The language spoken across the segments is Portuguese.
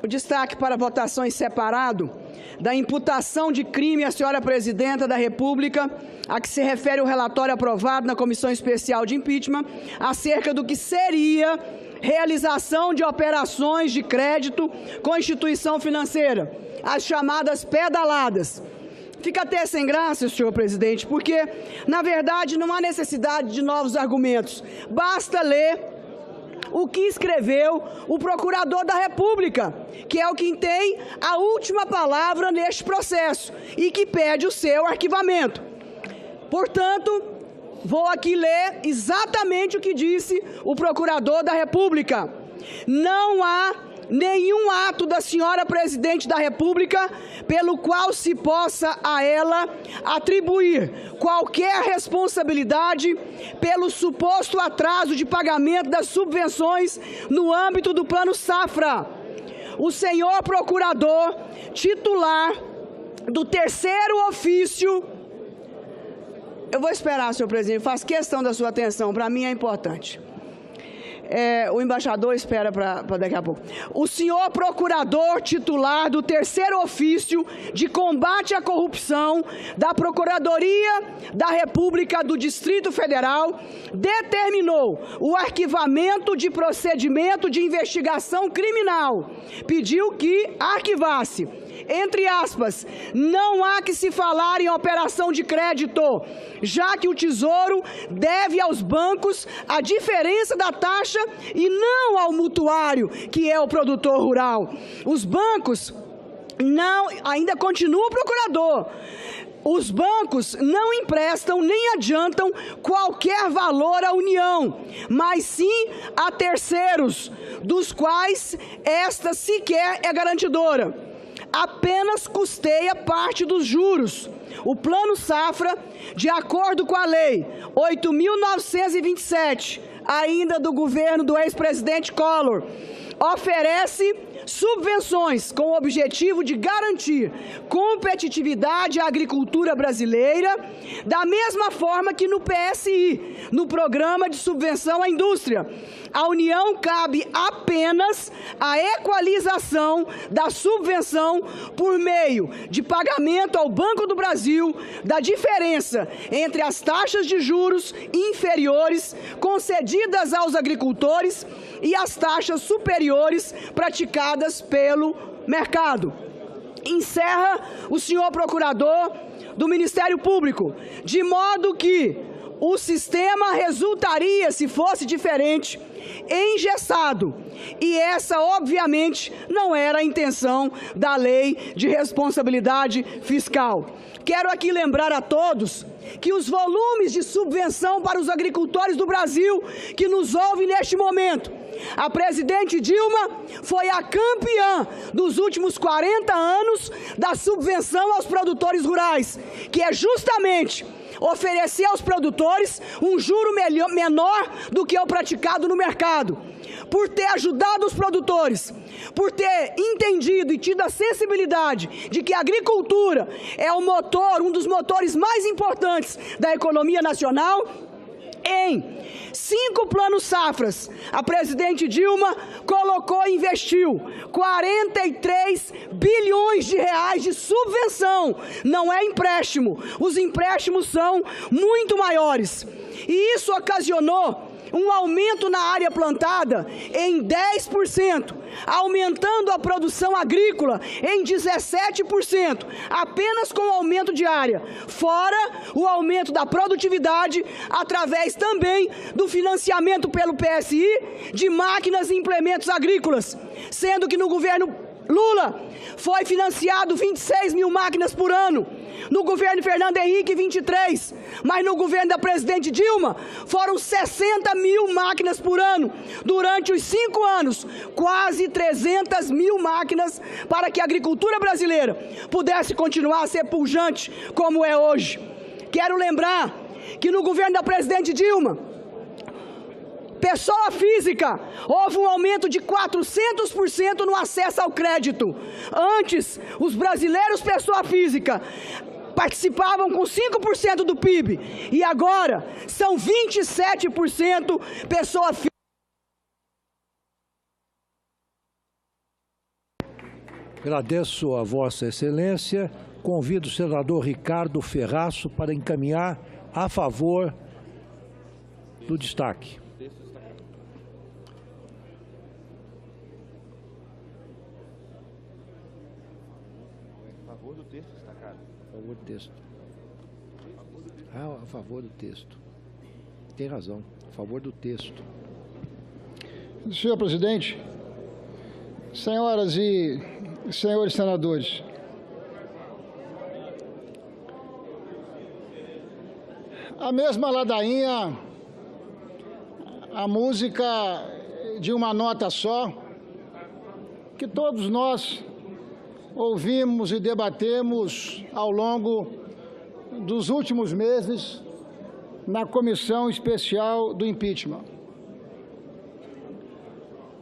o destaque para votação em separado da imputação de crime à senhora Presidenta da República, a que se refere o relatório aprovado na Comissão Especial de Impeachment, acerca do que seria realização de operações de crédito com instituição financeira, as chamadas pedaladas. Fica até sem graça, senhor presidente, porque, na verdade, não há necessidade de novos argumentos. Basta ler o que escreveu o Procurador da República, que é o que tem a última palavra neste processo e que pede o seu arquivamento. Portanto, vou aqui ler exatamente o que disse o Procurador da República. Não há nenhum ato da senhora Presidente da República pelo qual se possa a ela atribuir qualquer responsabilidade pelo suposto atraso de pagamento das subvenções no âmbito do Plano Safra. O senhor Procurador titular do terceiro ofício... Eu vou esperar, senhor presidente, faço questão da sua atenção, para mim é importante. O embaixador espera para daqui a pouco. O senhor procurador titular do terceiro ofício de combate à corrupção da Procuradoria da República do Distrito Federal determinou o arquivamento de procedimento de investigação criminal. Pediu que arquivasse. Entre aspas, não há que se falar em operação de crédito, já que o Tesouro deve aos bancos a diferença da taxa e não ao mutuário, que é o produtor rural. Os bancos não, ainda continua o procurador, os bancos não emprestam nem adiantam qualquer valor à União, mas sim a terceiros, dos quais esta sequer é garantidora. Apenas custeia parte dos juros. O Plano Safra, de acordo com a Lei 8.927, ainda do governo do ex-presidente Collor, oferece subvenções com o objetivo de garantir competitividade à agricultura brasileira, da mesma forma que no PSI, no Programa de Subvenção à Indústria. A União cabe apenas a equalização da subvenção por meio de pagamento ao Banco do Brasil da diferença entre as taxas de juros inferiores concedidas aos agricultores e as taxas superiores praticadas pelo mercado. Encerra o senhor procurador do Ministério Público, de modo que o sistema resultaria, se fosse diferente, engessado. E essa, obviamente, não era a intenção da Lei de Responsabilidade Fiscal. Quero aqui lembrar a todos que os volumes de subvenção para os agricultores do Brasil que nos ouvem neste momento, a presidente Dilma foi a campeã dos últimos 40 anos da subvenção aos produtores rurais, que é justamente oferecer aos produtores um juro menor do que é o praticado no mercado. Por ter ajudado os produtores, por ter entendido e tido a sensibilidade de que a agricultura é o motor, um dos motores mais importantes da economia nacional, em 5 planos safras, a presidente Dilma colocou e investiu 43 bilhões de reais de subvenção. Não é empréstimo, os empréstimos são muito maiores. E isso ocasionou um aumento na área plantada em 10%, aumentando a produção agrícola em 17%, apenas com o aumento de área, fora o aumento da produtividade, através também do financiamento pelo PSI de máquinas e implementos agrícolas, sendo que no governo Lula foi financiado 26 mil máquinas por ano, no governo Fernando Henrique 23, mas no governo da presidente Dilma foram 60 mil máquinas por ano, durante os 5 anos, quase 300 mil máquinas para que a agricultura brasileira pudesse continuar a ser pujante como é hoje. Quero lembrar que no governo da presidente Dilma, pessoa física, houve um aumento de 400% no acesso ao crédito. Antes, os brasileiros, pessoa física, participavam com 5% do PIB. E agora, são 27% pessoa física. Agradeço a Vossa Excelência. Convido o senador Ricardo Ferraço para encaminhar a favor do destaque. A favor do texto destacado. A favor do texto. A favor do texto. Tem razão. A favor do texto. Senhor presidente, senhoras e senhores senadores, a mesma ladainha, a música de uma nota só, que todos nós ouvimos e debatemos ao longo dos últimos meses na Comissão Especial do Impeachment.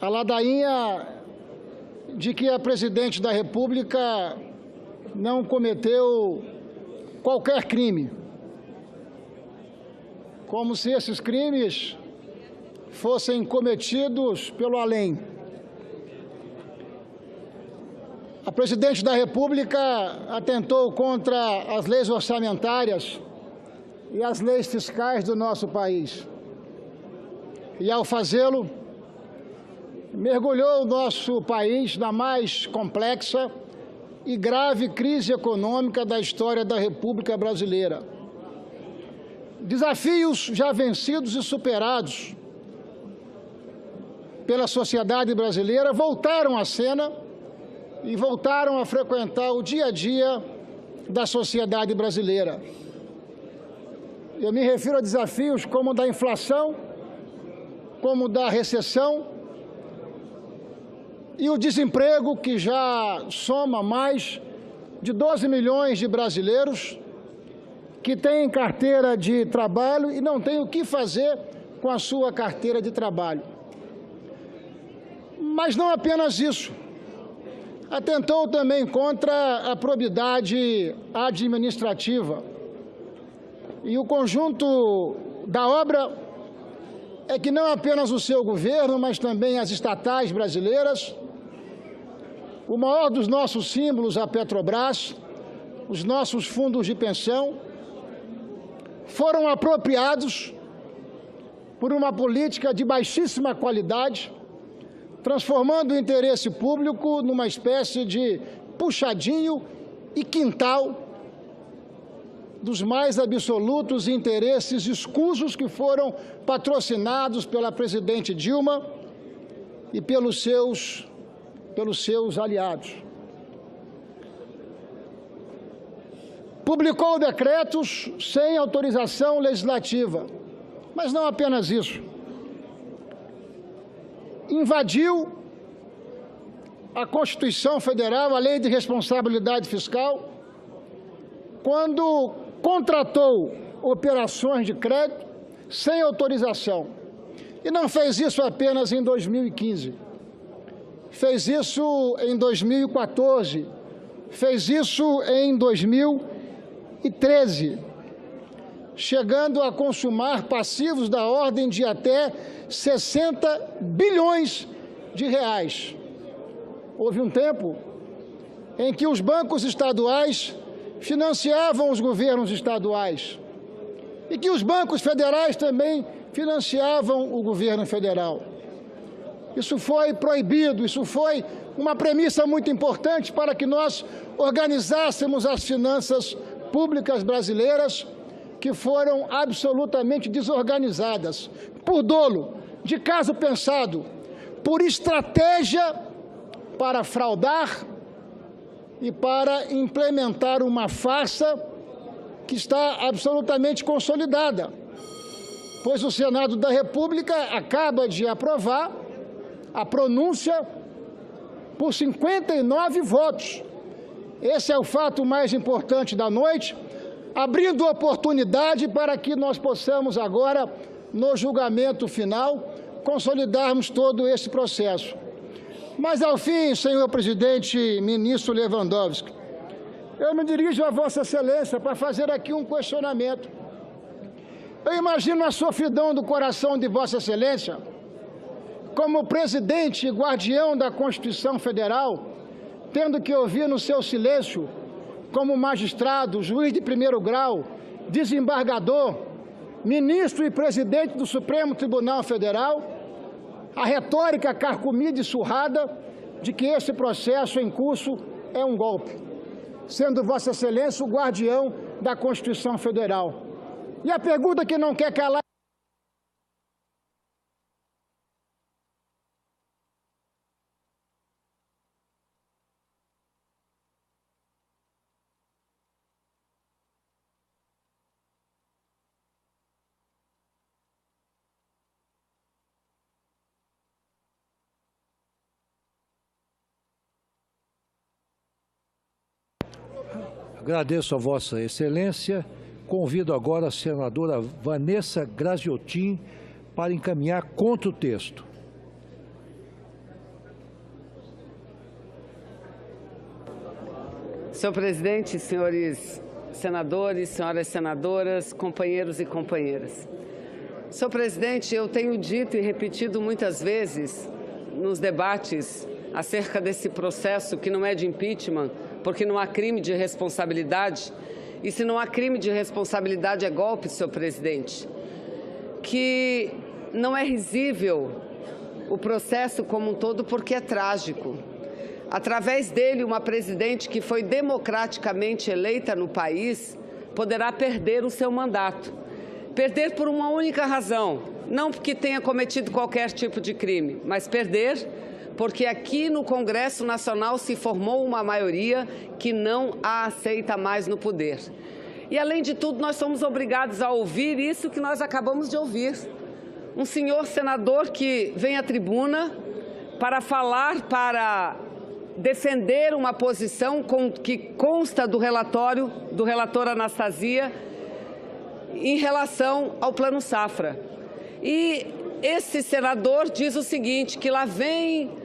A ladainha de que a presidente da República não cometeu qualquer crime, como se esses crimes fossem cometidos pelo além. A presidente da República atentou contra as leis orçamentárias e as leis fiscais do nosso país. E, ao fazê-lo, mergulhou o nosso país na mais complexa e grave crise econômica da história da República Brasileira. Desafios já vencidos e superados pela sociedade brasileira voltaram à cena e voltaram a frequentar o dia a dia da sociedade brasileira. Eu me refiro a desafios como o da inflação, como o da recessão e o desemprego, que já soma mais de 12 milhões de brasileiros que têm carteira de trabalho e não têm o que fazer com a sua carteira de trabalho. Mas não apenas isso. Atentou também contra a probidade administrativa. E o conjunto da obra é que não apenas o seu governo, mas também as estatais brasileiras, o maior dos nossos símbolos, a Petrobras, os nossos fundos de pensão, foram apropriados por uma política de baixíssima qualidade, transformando o interesse público numa espécie de puxadinho e quintal dos mais absolutos interesses escusos que foram patrocinados pela presidente Dilma e pelos seus aliados. Publicou decretos sem autorização legislativa, mas não apenas isso. Invadiu a Constituição Federal, a Lei de Responsabilidade Fiscal, quando contratou operações de crédito sem autorização. E não fez isso apenas em 2015. Fez isso em 2014. Fez isso em 2013. Chegando a consumar passivos da ordem de até 60 bilhões de reais. Houve um tempo em que os bancos estaduais financiavam os governos estaduais e que os bancos federais também financiavam o governo federal. Isso foi proibido, isso foi uma premissa muito importante para que nós organizássemos as finanças públicas brasileiras, que foram absolutamente desorganizadas, por dolo, de caso pensado, por estratégia para fraudar e para implementar uma farsa que está absolutamente consolidada, pois o Senado da República acaba de aprovar a pronúncia por 59 votos. Esse é o fato mais importante da noite, abrindo oportunidade para que nós possamos agora, no julgamento final, consolidarmos todo esse processo. Mas, ao fim, senhor presidente, ministro Lewandowski, eu me dirijo a Vossa Excelência para fazer aqui um questionamento. Eu imagino a sofridão do coração de Vossa Excelência, como presidente e guardião da Constituição Federal, tendo que ouvir no seu silêncio, como magistrado, juiz de primeiro grau, desembargador, ministro e presidente do Supremo Tribunal Federal, a retórica carcomida e surrada de que esse processo em curso é um golpe, sendo Vossa Excelência o guardião da Constituição Federal. E a pergunta que não quer calar: Agradeço a Vossa Excelência. Convido agora a senadora Vanessa Graziotin para encaminhar contra o texto. Senhor presidente, senhores senadores, senhoras senadoras, companheiros e companheiras. Senhor presidente, eu tenho dito e repetido muitas vezes nos debates acerca desse processo que não é de impeachment, porque não há crime de responsabilidade, e se não há crime de responsabilidade é golpe, senhor presidente, que não é risível o processo como um todo porque é trágico. Através dele, uma presidente que foi democraticamente eleita no país poderá perder o seu mandato. Perder por uma única razão, não porque tenha cometido qualquer tipo de crime, mas perder porque aqui no Congresso Nacional se formou uma maioria que não a aceita mais no poder. E, além de tudo, nós somos obrigados a ouvir isso que nós acabamos de ouvir. Um senhor senador que vem à tribuna para falar, para defender uma posição que consta do relator Anastasia, em relação ao Plano Safra. E esse senador diz o seguinte, que lá vem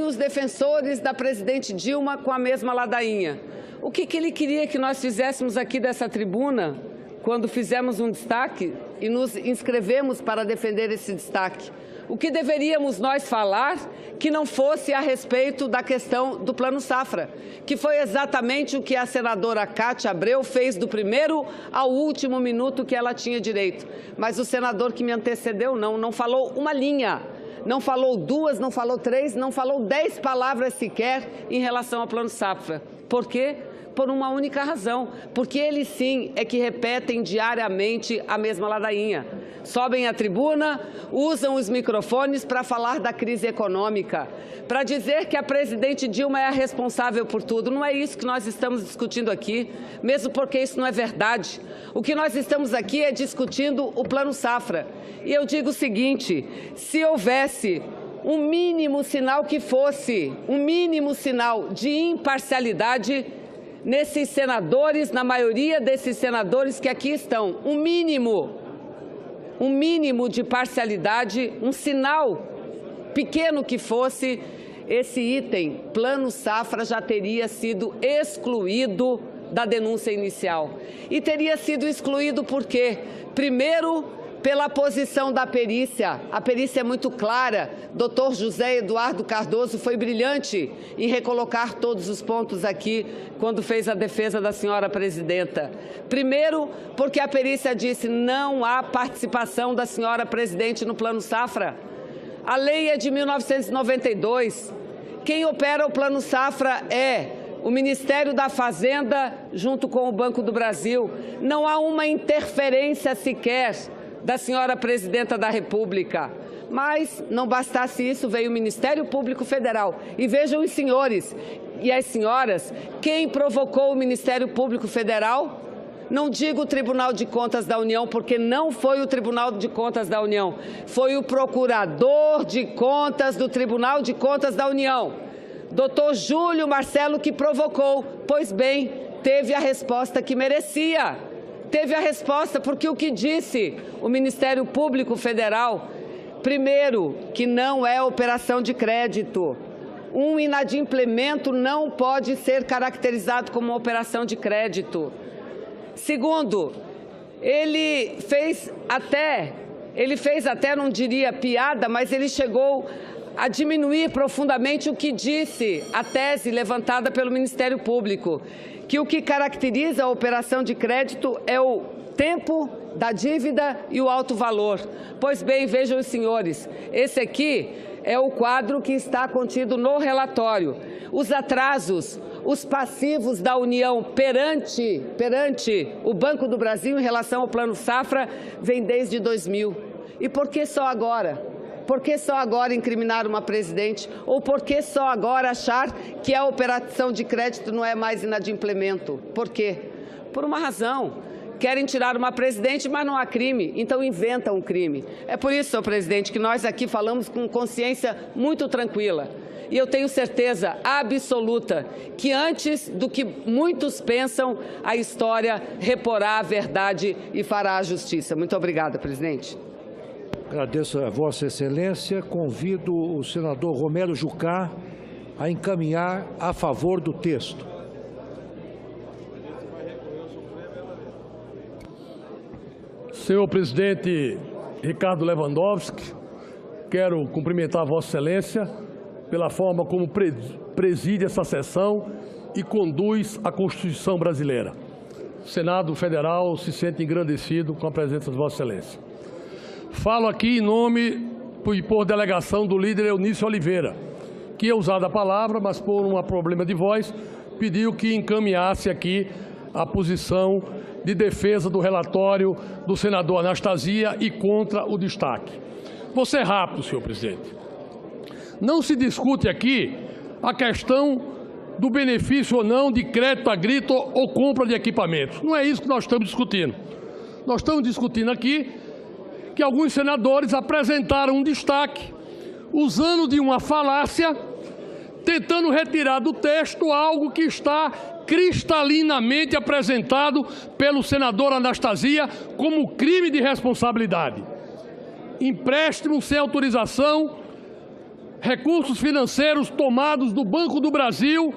os defensores da presidente Dilma com a mesma ladainha. O que ele queria que nós fizéssemos aqui dessa tribuna, quando fizemos um destaque e nos inscrevemos para defender esse destaque? O que deveríamos nós falar que não fosse a respeito da questão do Plano Safra, que foi exatamente o que a senadora Cátia Abreu fez do primeiro ao último minuto que ela tinha direito. Mas o senador que me antecedeu não falou uma linha, não falou duas, não falou três, não falou 10 palavras sequer em relação ao Plano Safra. Por quê? Por uma única razão, porque eles sim é que repetem diariamente a mesma ladainha. Sobem à tribuna, usam os microfones para falar da crise econômica, para dizer que a presidente Dilma é a responsável por tudo. Não é isso que nós estamos discutindo aqui, mesmo porque isso não é verdade. O que nós estamos aqui é discutindo o Plano Safra. E eu digo o seguinte, se houvesse um mínimo sinal que fosse, um mínimo sinal de imparcialidade nesses senadores, na maioria desses senadores que aqui estão, um mínimo de parcialidade, um sinal pequeno que fosse, esse item, Plano Safra, já teria sido excluído da denúncia inicial. E teria sido excluído por quê? Primeiro, pela posição da perícia. A perícia é muito clara. Dr. José Eduardo Cardoso foi brilhante em recolocar todos os pontos aqui quando fez a defesa da senhora presidenta. Primeiro, porque a perícia disse não há participação da senhora presidente no Plano Safra. A lei é de 1992. Quem opera o Plano Safra é o Ministério da Fazenda junto com o Banco do Brasil. Não há uma interferência sequer da senhora presidenta da República. Mas, não bastasse isso, veio o Ministério Público Federal. E vejam os senhores e as senhoras, quem provocou o Ministério Público Federal? Não digo o Tribunal de Contas da União, porque não foi o Tribunal de Contas da União. Foi o Procurador de Contas do Tribunal de Contas da União, Dr. Júlio Marcelo, que provocou. Pois bem, teve a resposta que merecia. Teve a resposta, porque o que disse o Ministério Público Federal? Primeiro, que não é operação de crédito. Um inadimplemento não pode ser caracterizado como uma operação de crédito. Segundo, ele fez até, não diria piada, mas ele chegou a diminuir profundamente o que disse a tese levantada pelo Ministério Público, que o que caracteriza a operação de crédito é o tempo da dívida e o alto valor. Pois bem, vejam os senhores, esse aqui é o quadro que está contido no relatório. Os atrasos, os passivos da União perante o Banco do Brasil em relação ao Plano Safra vem desde 2000. E por que só agora? Por que só agora incriminar uma presidente? Ou por que só agora achar que a operação de crédito não é mais inadimplemento? Por quê? Por uma razão. Querem tirar uma presidente, mas não há crime, então inventam um crime. É por isso, senhor presidente, que nós aqui falamos com consciência muito tranquila. E eu tenho certeza absoluta que antes do que muitos pensam, a história reporá a verdade e fará a justiça. Muito obrigada, presidente. Agradeço a Vossa Excelência. Convido o senador Romero Jucá a encaminhar a favor do texto. Senhor presidente Ricardo Lewandowski, quero cumprimentar Vossa Excelência pela forma como preside essa sessão e conduz a Constituição brasileira. O Senado Federal se sente engrandecido com a presença de Vossa Excelência. Falo aqui em nome e por delegação do líder Eunício Oliveira, que ia usar a palavra, mas por um problema de voz, pediu que encaminhasse aqui a posição de defesa do relatório do senador Anastasia e contra o destaque. Vou ser rápido, senhor presidente. Não se discute aqui a questão do benefício ou não de crédito agrícola ou compra de equipamentos. Não é isso que nós estamos discutindo. Nós estamos discutindo aqui que alguns senadores apresentaram um destaque usando de uma falácia, tentando retirar do texto algo que está cristalinamente apresentado pelo senador Anastasia como crime de responsabilidade. Empréstimo sem autorização, recursos financeiros tomados do Banco do Brasil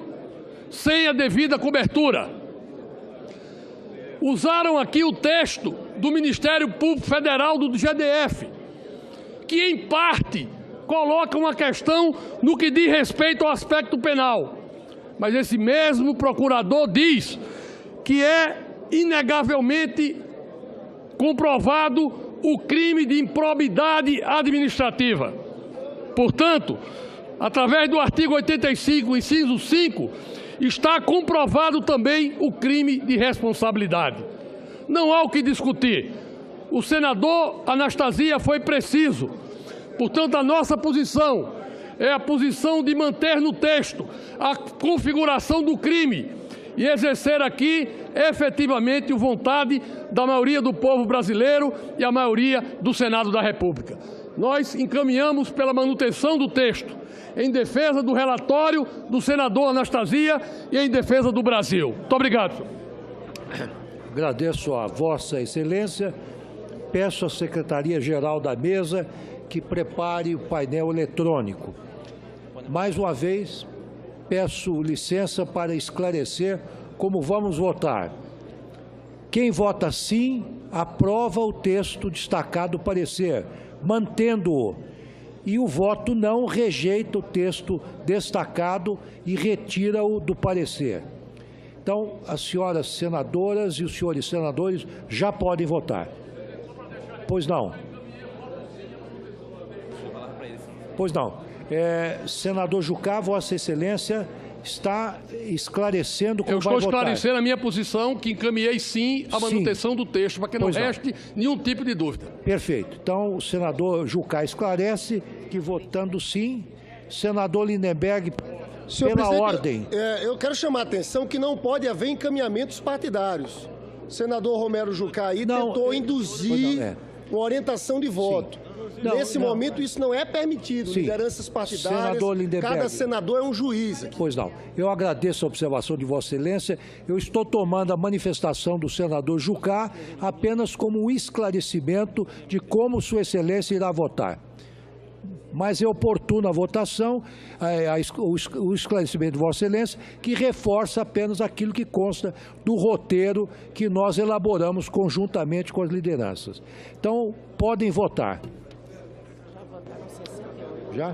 sem a devida cobertura. Usaram aqui o texto do Ministério Público Federal do GDF, que em parte coloca uma questão no que diz respeito ao aspecto penal. Mas esse mesmo procurador diz que é inegavelmente comprovado o crime de improbidade administrativa. Portanto, através do artigo 85, inciso 5, está comprovado também o crime de responsabilidade. Não há o que discutir. O senador Anastasia foi preciso. Portanto, a nossa posição é a posição de manter no texto a configuração do crime e exercer aqui efetivamente a vontade da maioria do povo brasileiro e a maioria do Senado da República. Nós encaminhamos pela manutenção do texto em defesa do relatório do senador Anastasia e em defesa do Brasil. Muito obrigado, senhor. Agradeço a Vossa Excelência. Peço à Secretaria-Geral da Mesa que prepare o painel eletrônico. Mais uma vez, peço licença para esclarecer como vamos votar. Quem vota sim, aprova o texto destacado do parecer, mantendo-o. E o voto não rejeita o texto destacado e retira-o do parecer. Então, as senhoras senadoras e os senhores senadores já podem votar. Pois não. Pois não. Senador Jucá, Vossa Excelência está esclarecendo como vai votar. Eu estou esclarecendo a minha posição, que encaminhei sim a manutenção do texto, para que não reste nenhum tipo de dúvida. Perfeito. Então, o senador Jucá esclarece que votando sim, senador Lindenberg, pela ordem. Eu quero chamar a atenção que não pode haver encaminhamentos partidários. O senador Romero Jucá aí tentou induzir uma orientação de voto. Nesse momento, isso não é permitido. Sim. Lideranças partidárias, cada senador é um juiz aqui. Pois não. Eu agradeço a observação de Vossa Excelência. Eu estou tomando a manifestação do senador Jucá apenas como um esclarecimento de como Sua Excelência irá votar. Mas é oportuna a votação, o esclarecimento de Vossa Excelência, que reforça apenas aquilo que consta do roteiro que nós elaboramos conjuntamente com as lideranças. Então, podem votar. Já?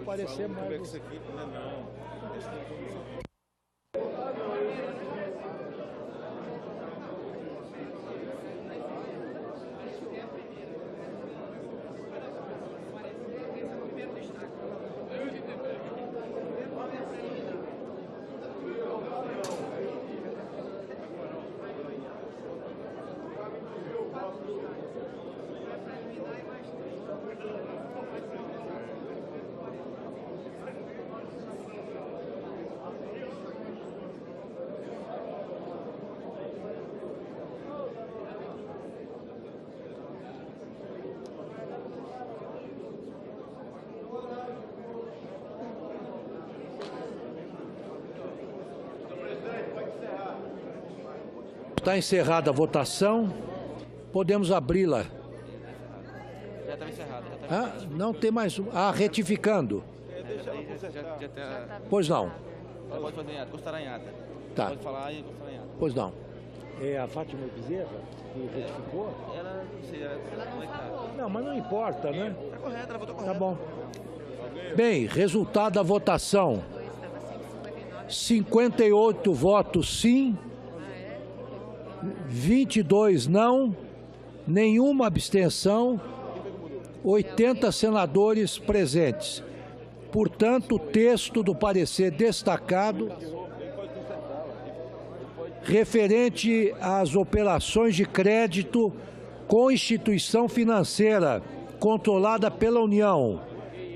aparecer mais. Está encerrada a votação. Podemos abri-la. Já estava encerrado. Não tem mais. Retificando. Pois não. Ela pode fazer em ata, constará em ata. Tá. Pode falar e constará em ata. Pois não. É a Fátima Bezerra que retificou? Ela, não sei, como é que tá? Não, mas não importa, né? Tá correta, ela votou Tá correto. bom. Bem, resultado da votação. 58 votos sim, 22 não, nenhuma abstenção, 80 senadores presentes. Portanto, o texto do parecer destacado referente às operações de crédito com instituição financeira controlada pela União,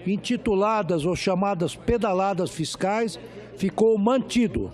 intituladas ou chamadas pedaladas fiscais, ficou mantido.